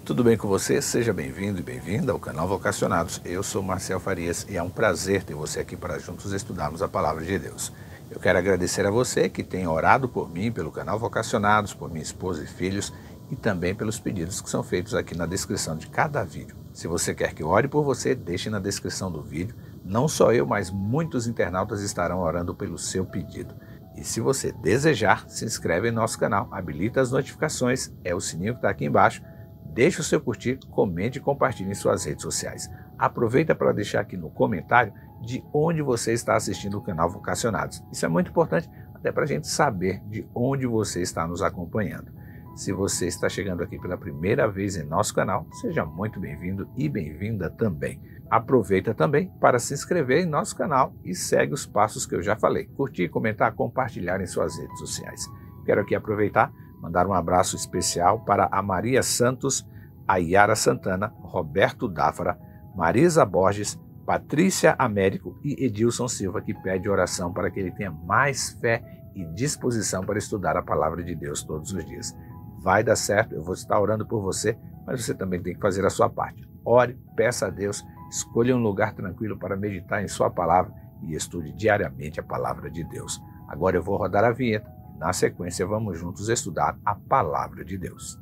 Tudo bem com você? Seja bem-vindo e bem-vinda ao canal Vocacionados. Eu sou Marcel Farias e é um prazer ter você aqui para juntos estudarmos a Palavra de Deus. Eu quero agradecer a você que tem orado por mim, pelo canal Vocacionados, por minha esposa e filhos e também pelos pedidos que são feitos aqui na descrição de cada vídeo. Se você quer que eu ore por você, deixe na descrição do vídeo. Não só eu, mas muitos internautas estarão orando pelo seu pedido. E se você desejar, se inscreve em nosso canal, habilita as notificações, é o sininho que está aqui embaixo. Deixe o seu curtir, comente e compartilhe em suas redes sociais. Aproveita para deixar aqui no comentário de onde você está assistindo o canal Vocacionados. Isso é muito importante até para a gente saber de onde você está nos acompanhando. Se você está chegando aqui pela primeira vez em nosso canal, seja muito bem-vindo e bem-vinda também. Aproveita também para se inscrever em nosso canal e segue os passos que eu já falei. Curtir, comentar, compartilhar em suas redes sociais. Quero aqui aproveitar mandar um abraço especial para a Maria Santos, a Yara Santana, Roberto Dáfara, Marisa Borges, Patrícia Américo e Edilson Silva, que pede oração para que ele tenha mais fé e disposição para estudar a palavra de Deus todos os dias. Vai dar certo, eu vou estar orando por você, mas você também tem que fazer a sua parte. Ore, peça a Deus, escolha um lugar tranquilo para meditar em sua palavra e estude diariamente a palavra de Deus. Agora eu vou rodar a vinheta. Na sequência, vamos juntos estudar a Palavra de Deus.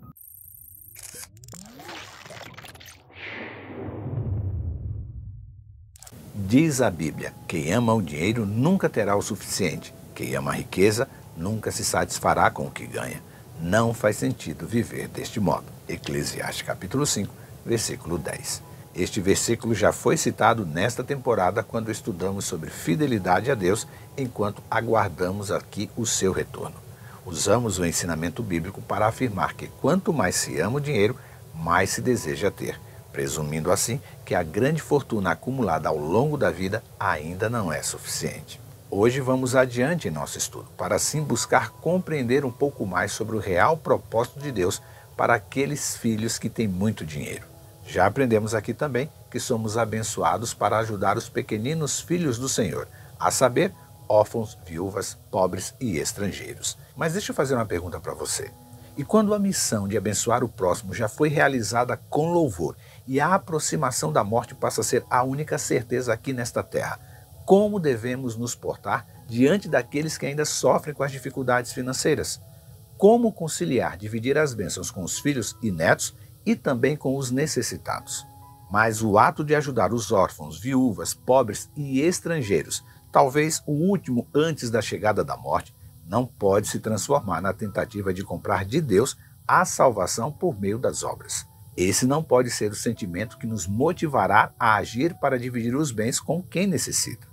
Diz a Bíblia: quem ama o dinheiro nunca terá o suficiente. Quem ama a riqueza nunca se satisfará com o que ganha. Não faz sentido viver deste modo. Eclesiastes capítulo 5, versículo 10. Este versículo já foi citado nesta temporada quando estudamos sobre fidelidade a Deus enquanto aguardamos aqui o seu retorno. Usamos o ensinamento bíblico para afirmar que quanto mais se ama o dinheiro, mais se deseja ter, presumindo assim que a grande fortuna acumulada ao longo da vida ainda não é suficiente. Hoje vamos adiante em nosso estudo, para assim buscar compreender um pouco mais sobre o real propósito de Deus para aqueles filhos que têm muito dinheiro. Já aprendemos aqui também que somos abençoados para ajudar os pequeninos filhos do Senhor, a saber, órfãos, viúvas, pobres e estrangeiros. Mas deixa eu fazer uma pergunta para você. E quando a missão de abençoar o próximo já foi realizada com louvor e a aproximação da morte passa a ser a única certeza aqui nesta terra, como devemos nos portar diante daqueles que ainda sofrem com as dificuldades financeiras? Como conciliar, dividir as bênçãos com os filhos e netos e também com os necessitados? Mas o ato de ajudar os órfãos, viúvas, pobres e estrangeiros, talvez o último antes da chegada da morte, não pode se transformar na tentativa de comprar de Deus a salvação por meio das obras. Esse não pode ser o sentimento que nos motivará a agir para dividir os bens com quem necessita.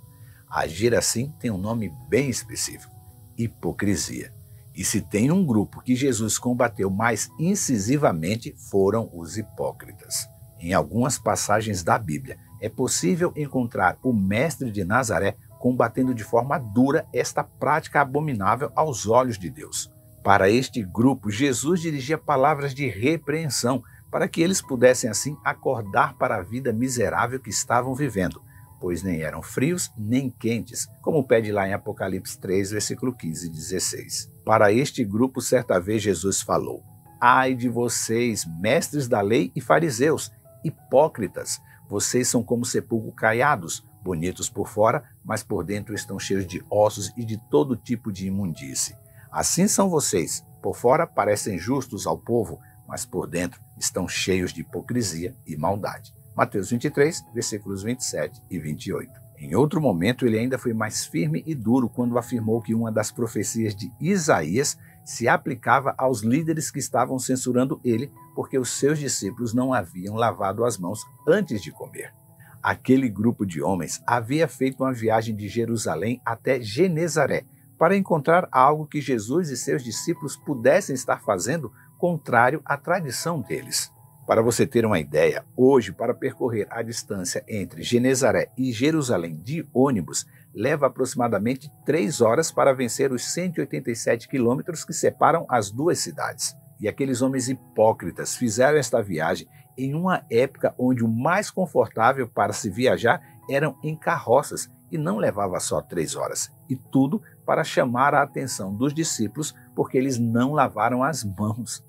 Agir assim tem um nome bem específico: hipocrisia. E se tem um grupo que Jesus combateu mais incisivamente, foram os hipócritas. Em algumas passagens da Bíblia, é possível encontrar o mestre de Nazaré combatendo de forma dura esta prática abominável aos olhos de Deus. Para este grupo, Jesus dirigia palavras de repreensão para que eles pudessem assim acordar para a vida miserável que estavam vivendo, pois nem eram frios nem quentes, como pede lá em Apocalipse 3, versículo 15 e 16. Para este grupo, certa vez Jesus falou: ai de vocês, mestres da lei e fariseus, hipócritas, vocês são como sepulcro caiados, bonitos por fora, mas por dentro estão cheios de ossos e de todo tipo de imundície. Assim são vocês, por fora parecem justos ao povo, mas por dentro estão cheios de hipocrisia e maldade. Mateus 23, versículos 27 e 28. Em outro momento, ele ainda foi mais firme e duro quando afirmou que uma das profecias de Isaías se aplicava aos líderes que estavam censurando ele porque os seus discípulos não haviam lavado as mãos antes de comer. Aquele grupo de homens havia feito uma viagem de Jerusalém até Genezaré para encontrar algo que Jesus e seus discípulos pudessem estar fazendo contrário à tradição deles. Para você ter uma ideia, hoje, para percorrer a distância entre Genezaré e Jerusalém de ônibus, leva aproximadamente 3 horas para vencer os 187 quilômetros que separam as duas cidades. E aqueles homens hipócritas fizeram esta viagem em uma época onde o mais confortável para se viajar eram em carroças e não levava só 3 horas. E tudo para chamar a atenção dos discípulos porque eles não lavaram as mãos.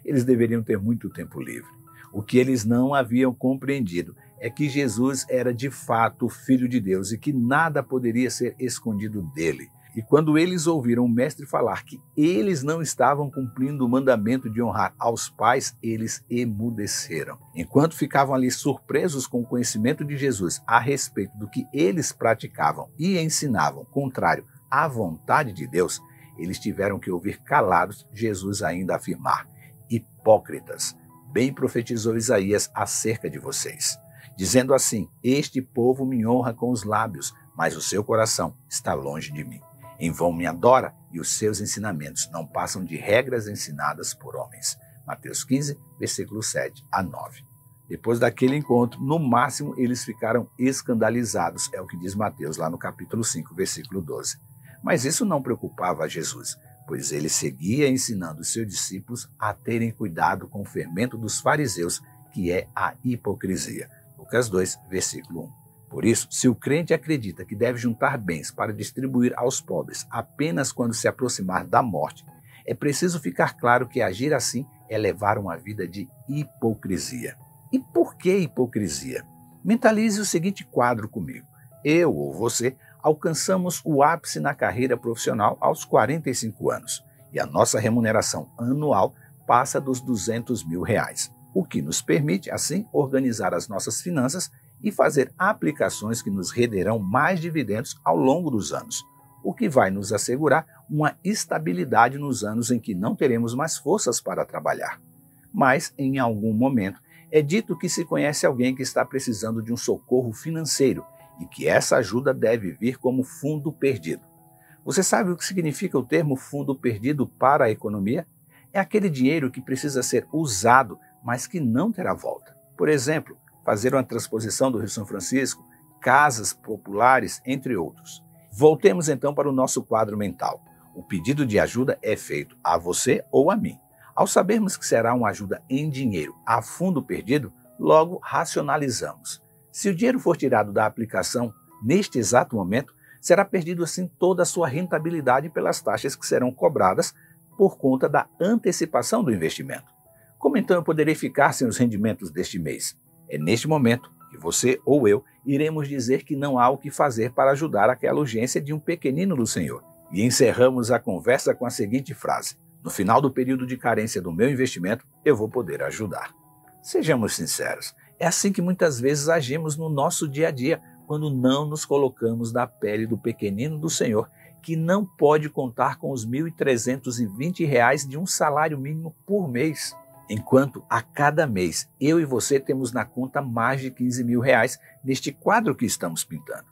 Eles deveriam ter muito tempo livre. O que eles não haviam compreendido é que Jesus era de fato o Filho de Deus e que nada poderia ser escondido dele. E quando eles ouviram o mestre falar que eles não estavam cumprindo o mandamento de honrar aos pais, eles emudeceram. Enquanto ficavam ali surpresos com o conhecimento de Jesus a respeito do que eles praticavam e ensinavam, contrário à vontade de Deus, eles tiveram que ouvir calados Jesus ainda afirmar: hipócritas, bem profetizou Isaías acerca de vocês, dizendo assim: este povo me honra com os lábios, mas o seu coração está longe de mim. Em vão me adora e os seus ensinamentos não passam de regras ensinadas por homens. Mateus 15, versículos 7 a 9. Depois daquele encontro, no máximo eles ficaram escandalizados, é o que diz Mateus lá no capítulo 5, versículo 12. Mas isso não preocupava a Jesus, pois ele seguia ensinando os seus discípulos a terem cuidado com o fermento dos fariseus, que é a hipocrisia. Lucas 2, versículo 1. Por isso, se o crente acredita que deve juntar bens para distribuir aos pobres apenas quando se aproximar da morte, é preciso ficar claro que agir assim é levar uma vida de hipocrisia. E por que hipocrisia? Mentalize o seguinte quadro comigo. Eu ou você alcançamos o ápice na carreira profissional aos 45 anos e a nossa remuneração anual passa dos R$200.000, o que nos permite, assim, organizar as nossas finanças e fazer aplicações que nos renderão mais dividendos ao longo dos anos, o que vai nos assegurar uma estabilidade nos anos em que não teremos mais forças para trabalhar. Mas, em algum momento, é dito que se conhece alguém que está precisando de um socorro financeiro e que essa ajuda deve vir como fundo perdido. Você sabe o que significa o termo fundo perdido para a economia? É aquele dinheiro que precisa ser usado, mas que não terá volta. Por exemplo, fazer uma transposição do Rio São Francisco, casas populares, entre outros. Voltemos então para o nosso quadro mental. O pedido de ajuda é feito a você ou a mim. Ao sabermos que será uma ajuda em dinheiro a fundo perdido, logo racionalizamos. Se o dinheiro for tirado da aplicação neste exato momento, será perdido assim toda a sua rentabilidade pelas taxas que serão cobradas por conta da antecipação do investimento. Como então eu poderei ficar sem os rendimentos deste mês? É neste momento que você ou eu iremos dizer que não há o que fazer para ajudar aquela urgência de um pequenino do Senhor. E encerramos a conversa com a seguinte frase: no final do período de carência do meu investimento, eu vou poder ajudar. Sejamos sinceros, é assim que muitas vezes agimos no nosso dia a dia, quando não nos colocamos na pele do pequenino do Senhor, que não pode contar com os R$1.320 de um salário mínimo por mês. Enquanto a cada mês eu e você temos na conta mais de R$15.000 neste quadro que estamos pintando.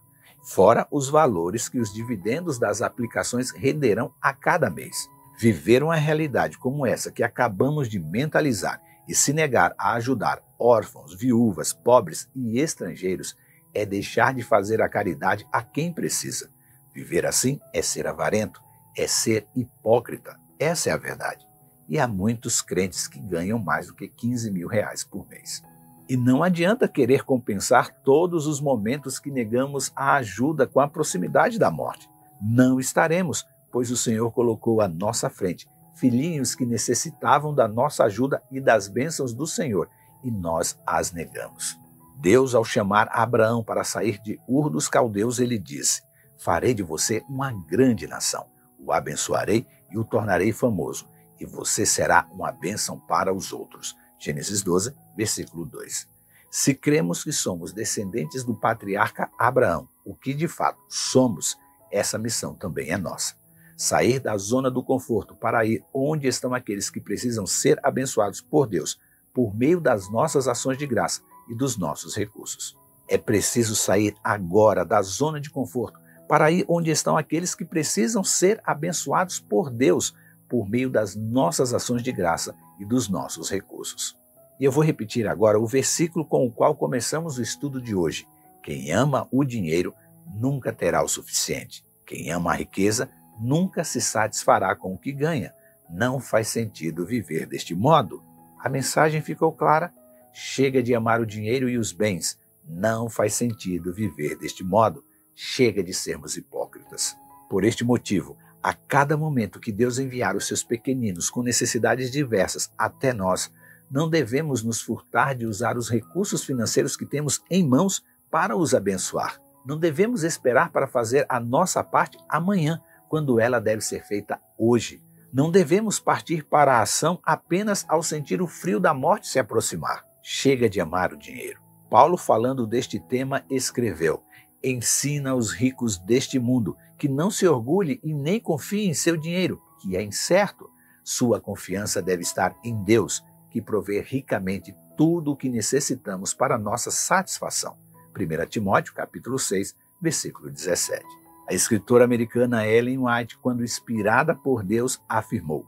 Fora os valores que os dividendos das aplicações renderão a cada mês. Viver uma realidade como essa que acabamos de mentalizar e se negar a ajudar órfãos, viúvas, pobres e estrangeiros é deixar de fazer a caridade a quem precisa. Viver assim é ser avarento, é ser hipócrita. Essa é a verdade. E há muitos crentes que ganham mais do que R$15.000 por mês. E não adianta querer compensar todos os momentos que negamos a ajuda com a proximidade da morte. Não estaremos, pois o Senhor colocou à nossa frente filhinhos que necessitavam da nossa ajuda e das bênçãos do Senhor, e nós as negamos. Deus, ao chamar Abraão para sair de Ur dos Caldeus, ele disse: farei de você uma grande nação, o abençoarei e o tornarei famoso, e você será uma bênção para os outros. Gênesis 12, versículo 2. Se cremos que somos descendentes do patriarca Abraão, o que de fato somos, essa missão também é nossa. Sair da zona do conforto para ir onde estão aqueles que precisam ser abençoados por Deus, por meio das nossas ações de graça e dos nossos recursos. É preciso sair agora da zona de conforto para ir onde estão aqueles que precisam ser abençoados por Deus, por meio das nossas ações de graça e dos nossos recursos. E eu vou repetir agora o versículo com o qual começamos o estudo de hoje. Quem ama o dinheiro nunca terá o suficiente. Quem ama a riqueza nunca se satisfará com o que ganha. Não faz sentido viver deste modo. A mensagem ficou clara? Chega de amar o dinheiro e os bens. Não faz sentido viver deste modo. Chega de sermos hipócritas. Por este motivo, a cada momento que Deus enviar os seus pequeninos com necessidades diversas até nós, Não devemos nos furtar de usar os recursos financeiros que temos em mãos para os abençoar. Não devemos esperar para fazer a nossa parte amanhã, quando ela deve ser feita hoje. Não devemos partir para a ação apenas ao sentir o frio da morte se aproximar. Chega de amar o dinheiro. Paulo, falando deste tema, escreveu: ensina aos ricos deste mundo que não se orgulhe e nem confie em seu dinheiro, que é incerto. Sua confiança deve estar em Deus, que provê ricamente tudo o que necessitamos para nossa satisfação. 1 Timóteo, capítulo 6, versículo 17. A escritora americana Ellen White, quando inspirada por Deus, afirmou: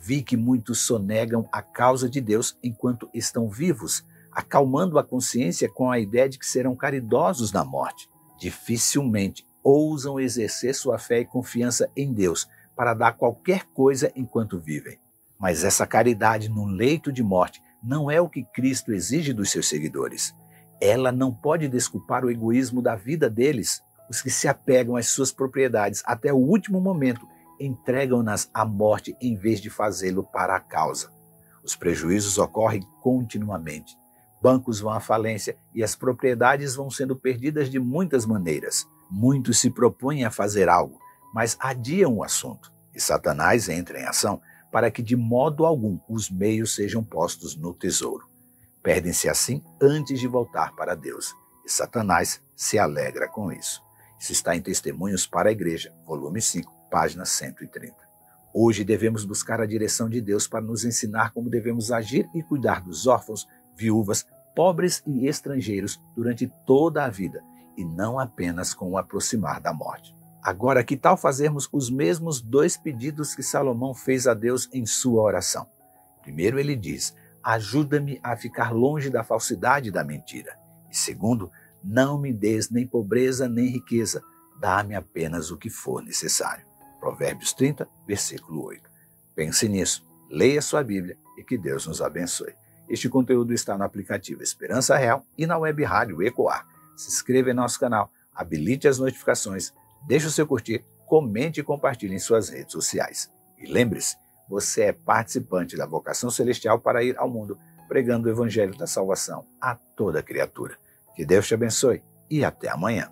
vi que muitos sonegam a causa de Deus enquanto estão vivos, acalmando a consciência com a ideia de que serão caridosos na morte. Dificilmente ousam exercer sua fé e confiança em Deus para dar qualquer coisa enquanto vivem. Mas essa caridade no leito de morte não é o que Cristo exige dos seus seguidores. Ela não pode desculpar o egoísmo da vida deles. Os que se apegam às suas propriedades até o último momento entregam-nas à morte em vez de fazê-lo para a causa. Os prejuízos ocorrem continuamente. Bancos vão à falência e as propriedades vão sendo perdidas de muitas maneiras. Muitos se propõem a fazer algo, mas adiam o assunto. E Satanás entra em ação para que de modo algum os meios sejam postos no tesouro. Perdem-se assim antes de voltar para Deus. E Satanás se alegra com isso. Isso está em Testemunhos para a Igreja, volume 5, página 130. Hoje devemos buscar a direção de Deus para nos ensinar como devemos agir e cuidar dos órfãos, viúvas, pobres e estrangeiros durante toda a vida, e não apenas com o aproximar da morte. Agora, que tal fazermos os mesmos 2 pedidos que Salomão fez a Deus em sua oração? Primeiro, ele diz: ajuda-me a ficar longe da falsidade e da mentira. E segundo, não me des nem pobreza nem riqueza, dá-me apenas o que for necessário. Provérbios 30, versículo 8. Pense nisso, leia sua Bíblia e que Deus nos abençoe. Este conteúdo está no aplicativo Esperança Real e na web rádio Ecoar. Se inscreva em nosso canal, habilite as notificações, deixe o seu curtir, comente e compartilhe em suas redes sociais. E lembre-se, você é participante da vocação celestial para ir ao mundo pregando o evangelho da salvação a toda criatura. Que Deus te abençoe e até amanhã.